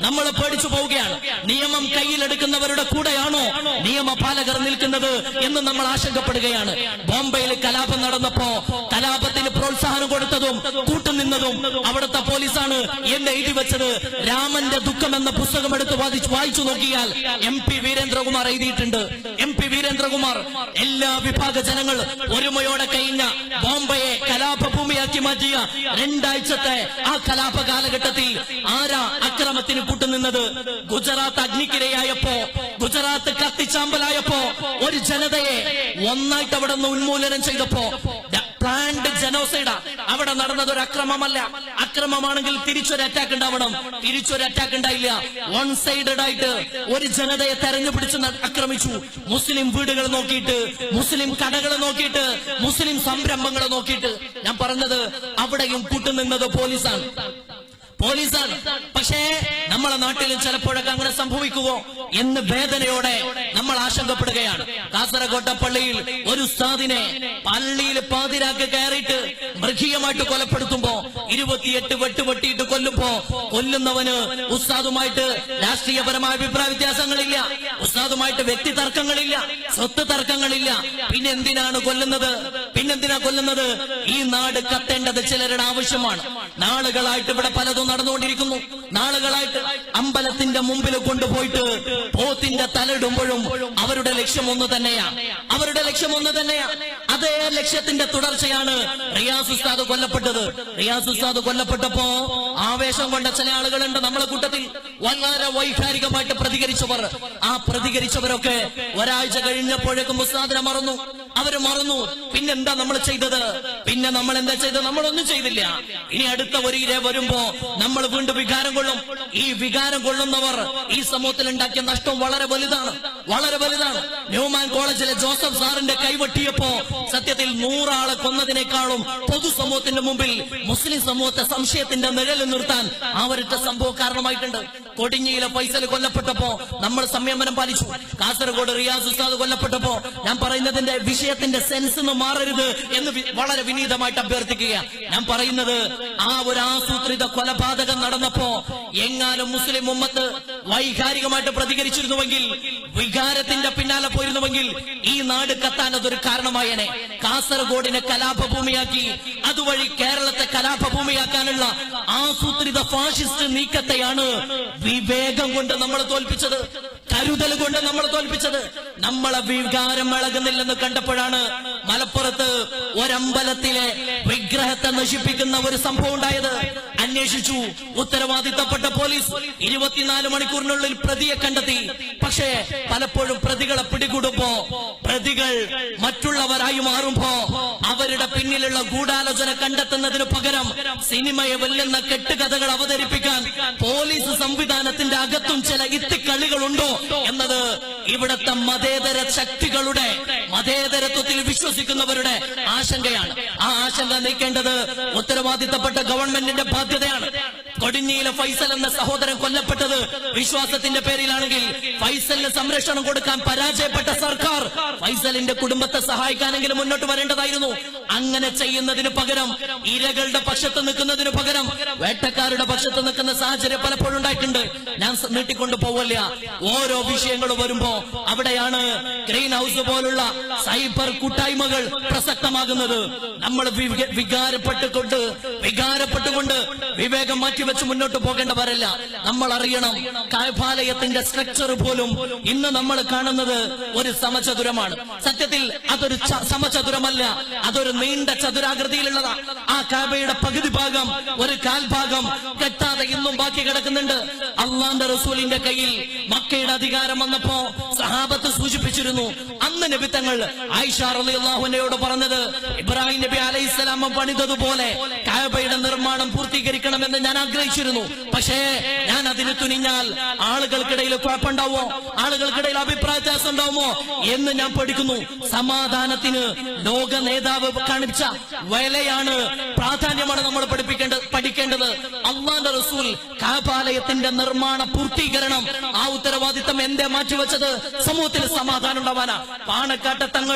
നമ്മൾ പേടിച്ചു പോവുകയാണ്. നിയമം കയ്യിലെടുക്കുന്നവരുടെ കൂടെയാണോ നിയമപാലകർ നിൽക്കുന്നത് എന്ന് നമ്മൾ ആശങ്കപ്പെടുകയാണ്. ബോംബെയിൽ കലാപം നടന്നപ്പോ കലാപത്തിന് പ്രോത്സാഹനം കൊടുത്തതും കൂട്ടുനിന്നതും അവിടുത്തെ പോലീസാണ് എന്ന് എഴുതി വെച്ചത്. രാമന്റെ ദുഃഖം എന്ന പുസ്തകം എടുത്ത് വായിച്ചു നോക്കിയാൽ MP വീരേന്ദ്രകുമാർ എഴുതിയിട്ടുണ്ട്. MP വീരേന്ദ്രകുമാർ എല്ലാ വിഭാഗ ജനങ്ങൾ ഒരുമയോടെ കഴിഞ്ഞ ബോംബെയെ കലാപഭൂമിയാക്കി മാറ്റിയ 2 ആഴ്ചത്തെ ആ കലാപ കാലഘട്ടത്തിൽ ആരാ അക്രമത്തിന് കൂട്ടുനിന്നത്? ഗുജറാത്ത് അഗ്നിക്കിരയായപ്പോ, ഗുജറാത്ത് കത്തിച്ചാമ്പലായപ്പോ ഒരു ജനതയെ ഒന്നായിട്ട് അവിടെ നിന്ന് ഉന്മൂലനം ചെയ്തപ്പോ പ്ലാൻഡ് ജനോസൈഡാ അവിടെ നടന്നത്. ഒരു അക്രമമല്ല. അക്രമമാണെങ്കിൽ തിരിച്ചൊരു അറ്റാക്ക് ഉണ്ടാവണം. തിരിച്ചൊരു അറ്റാക്ക് ഉണ്ടായില്ല. വൺ സൈഡഡ് ആയിട്ട് ഒരു ജനതയെ തെരഞ്ഞുപിടിച്ച് ആക്രമിച്ചു. മുസ്ലിം വീടുകൾ നോക്കിയിട്ട്, മുസ്ലിം കടകൾ നോക്കിയിട്ട്, മുസ്ലിം സംരംഭങ്ങൾ നോക്കിയിട്ട്. ഞാൻ പറഞ്ഞത് അവിടെയും കൂട്ടുനിന്നത് പോലീസാണ്. പക്ഷേ നമ്മളെ നാട്ടിലും ചിലപ്പോഴൊക്കെ അങ്ങനെ സംഭവിക്കുമോ എന്ന് വേദനയോടെ നമ്മൾ ആശങ്കപ്പെടുകയാണ്. കാസർഗോട്ടെ പള്ളിയിൽ ഒരു ഉസ്താദിനെ പള്ളിയിൽ പാതിരാക്ക് കയറിയിട്ട് മൃഗീയമായിട്ട് കൊലപ്പെടുത്തുമ്പോ 28 വെട്ടുവെട്ടിയിട്ട് കൊല്ലുന്നവന് ഉസ്താദുമായിട്ട് രാഷ്ട്രീയപരമായ അഭിപ്രായ വ്യത്യാസങ്ങളില്ല, ഉസ്താദുമായിട്ട് വ്യക്തി തർക്കങ്ങളില്ല, സ്വത്ത് തർക്കങ്ങളില്ല. പിന്നെന്തിനാണ് കൊല്ലുന്നത്? ഈ നാട് കത്തേണ്ടത് ചിലരുടെ ആവശ്യമാണ്. നാളുകളായിട്ട് ഇവിടെ പലതും നടന്നുകൊണ്ടിരിക്കുന്നു. നാളുകളായിട്ട് അമ്പലത്തിന്റെ മുമ്പിൽ കൊണ്ടുപോയിട്ട് പോത്തിന്റെ തലയിടുമ്പോഴും അവരുടെ ലക്ഷ്യം ഒന്ന് തന്നെയാണ്. അതേ ലക്ഷ്യത്തിന്റെ തുടർച്ചയാണ് റിയാസ് ഉസ്താദ് കൊല്ലപ്പെട്ടത്. റിയാസ് ഉസ്താദ് കൊല്ലപ്പെട്ടപ്പോ ആവേശം കൊണ്ട ചില ആളുകളുണ്ട് നമ്മളെ കൂട്ടത്തിൽ. വളരെ വൈകാരികമായിട്ട് പ്രതികരിച്ചവർ. ആ പ്രതികരിച്ചവരൊക്കെ ഒരാഴ്ച കഴിഞ്ഞപ്പോഴേക്കും ഉസ്താദിനെ മറന്നു. അവര് മറന്നു. പിന്നെന്താ നമ്മൾ ചെയ്തത്? നമ്മളൊന്നും ചെയ്തില്ല. ഇനി അടുത്ത ഒരു ഇര വരുമ്പോ നമ്മൾ വീണ്ടും വികാരം കൊള്ളും. ഈ വികാരം കൊള്ളുന്നവർ ഈ സമൂഹത്തിൽ ഉണ്ടാക്കിയ നഷ്ടം വളരെ വലുതാണ്. ന്യൂമാൻ കോളേജിലെ ജോസഫ് സാറിന്റെ കൈവെട്ടിയപ്പോ സത്യത്തിൽ 100 ആളെ കൊന്നതിനേക്കാളും പൊതുസമൂഹത്തിന്റെ മുമ്പിൽ മുസ്ലിം സമൂഹത്തെ സംശയത്തിന്റെ നിഴലിൽ നിർത്താൻ ആ ഒരൊറ്റ സംഭവം കാരണമായിട്ടുണ്ട്. കൊടിഞ്ഞിയിലെ ഫൈസൽ കൊല്ലപ്പെട്ടപ്പോ നമ്മൾ സംയമനം പാലിച്ചു. കാസർഗോഡ് റിയാസ് ഉസ്താദ് കൊല്ലപ്പെട്ടപ്പോ ഞാൻ പറയുന്നതിന്റെ വിഷയത്തിന്റെ സെൻസ് മാറരുത് എന്ന് വളരെ വിനീതമായിട്ട് അഭ്യർത്ഥിക്കുക. ഞാൻ പറയുന്നത് ആ ഒരു ആസൂത്രിത കൊലപാതകം നടന്നപ്പോ എങ്ങാനും മുസ്ലിം ഉമ്മത്ത് വൈകാരികമായിട്ട് പ്രതികരിച്ചിരുന്നുവെങ്കിൽ, വികാരത്തിന്റെ പിന്നാലെ പോയിരുന്നുവെങ്കിൽ ഈ നാട് കത്താൻ അതൊരു കാരണമായേനെ. കാസർഗോഡിനെ കലാപഭൂമിയാക്കി അതുവഴി കേരളത്തെ കലാപഭൂമിയാക്കാനുള്ള ആസൂത്രിത ഫാഷിസ്റ്റ് നീക്കത്തെയാണ് വിവേകം കൊണ്ട് നമ്മൾ തോൽപ്പിച്ചത്, കരുതൽ കൊണ്ട് നമ്മൾ തോൽപ്പിച്ചത്. നമ്മളെ വികാരം ഇളകുന്നില്ലെന്ന് കണ്ടപ്പോഴാണ് മലപ്പുറത്ത് ഒരമ്പലത്തിലെ വിഗ്രഹത്തെ നശിപ്പിക്കുന്ന ഒരു സംഭവം ഉണ്ടായത്. അന്വേഷിച്ചു. ഉത്തരവാദിത്തപ്പെട്ട പോലീസ് 24 മണിക്കൂറിനുള്ളിൽ പ്രതിയെ കണ്ടെത്തി. പക്ഷേ പലപ്പോഴും പ്രതികളെ പിടികൂടുമ്പോ പ്രതികൾ മറ്റുള്ളവരായി മാറുമ്പോ അവരുടെ പിന്നിലുള്ള ഗൂഢാലോചന കണ്ടെത്തുന്നതിന് പകരം സിനിമയെ വെല്ലുന്ന കെട്ടുകഥകൾ അവതരിപ്പിക്കാൻ പോലീസ് സംവിധാനത്തിന്റെ അകത്തും ചില ഇത്തിക്കളികളുണ്ടോ എന്നത് ഇവിടുത്തെ മതേതര ശക്തികളുടെ, മതേതരത്വത്തിൽ വിശ്വസിക്കുന്നവരുടെ ആശങ്കയാണ്. ആ ആശങ്ക നീക്കേണ്ടത് ഉത്തരവാദിത്തപ്പെട്ട ഗവൺമെന്റിന്റെ ബാധ്യതയാണ്. കൊടിഞ്ഞിയിലെ ഫൈസൽ എന്ന സഹോദരൻ കൊല്ലപ്പെട്ടത് വിശ്വാസത്തിന്റെ പേരിലാണെങ്കിൽ ഫൈസലിന് സംരക്ഷണം കൊടുക്കാൻ പരാജയപ്പെട്ട സർക്കാർ ഫൈസലിന്റെ കുടുംബത്തെ സഹായിക്കാനെങ്കിലും മുന്നോട്ട് വരേണ്ടതായിരുന്നു. അങ്ങനെ ചെയ്യുന്നതിന് പകരം, ഇരകളുടെ പക്ഷത്ത് നിൽക്കുന്നതിന് പകരം വേട്ടക്കാരുടെ പക്ഷത്ത് നിൽക്കുന്ന സാഹചര്യം പലപ്പോഴും ഉണ്ടായിട്ടുണ്ട്. ഞാൻ നീട്ടിക്കൊണ്ടു പോവല്ല. ഓരോ വിഷയങ്ങൾ വരുമ്പോ അവിടെയാണ് ഗ്രീൻ ഹൗസ് പോലുള്ള സൈബർ കൂട്ടായ്മകൾ പ്രസക്തമാകുന്നത്. നമ്മൾ വികാരപ്പെട്ടുകൊണ്ട് വിവേകം മാറ്റിവെച്ച് മുന്നോട്ട് പോകേണ്ടവരല്ല. നമ്മൾ അറിയണം, കഅബാലയത്തിന്റെ സ്ട്രക്ചർ പോലും ഇന്ന് നമ്മൾ കാണുന്നത് ഒരു സമചതുരമാണ്. സത്യത്തിൽ അതൊരു സമചതുരമല്ല, അതൊരു നീണ്ട ചതുരാകൃതിയിലുള്ളതാ. ആ കഅബയുടെ പകുതി ഭാഗം, ഒരു കാൽഭാഗം കെട്ടാതെ ഇന്നും ബാക്കി കിടക്കുന്നുണ്ട്. അള്ളാന്റെ റസൂലിന്റെ കയ്യിൽ മക്കയുടെ അധികാരം വന്നപ്പോ സഹാബത്ത് സൂചിപ്പിച്ചിരുന്നു. അന്ന് നബി തങ്ങൾ ആയിഷ റളിയല്ലാഹു അൻഹയോട് പറഞ്ഞത്, ഇബ്രാഹിം നബി അലൈഹിസ്സലാം പണിതതുപോലെ കഅബയുടെ നിർമ്മാണം പൂർത്തീകരിക്കണമെന്ന് ഞാൻ ആഗ്രഹിച്ചിരുന്നു. പക്ഷേ ഞാൻ അതിന് തുനിഞ്ഞാൽ ആളുകൾക്കിടയിൽ കുഴപ്പമുണ്ടാവുമോ, ആളുകൾക്കിടയിൽ അഭിപ്രായ വ്യത്യാസം ഉണ്ടാവുമോ എന്ന് ഞാൻ പഠിക്കുന്നു. സമാധാനത്തിന് ലോക നേതാവ് കാണിച്ച വിലയാണ്, പ്രാധാന്യമാണ് നമ്മൾ പഠിക്കേണ്ടത്. അള്ളാന്റെ റസൂൽ കഅബാലയത്തിന്റെ നിർമ്മാണ പൂർത്തീകരണം, ആ ഉത്തരവാദിത്തം എന്തേ മാറ്റിവെച്ചത്? സമൂഹത്തിൽ സമാധാനം ഉണ്ടാവാനാ. പാണക്കാട്ടെ തങ്ങൾ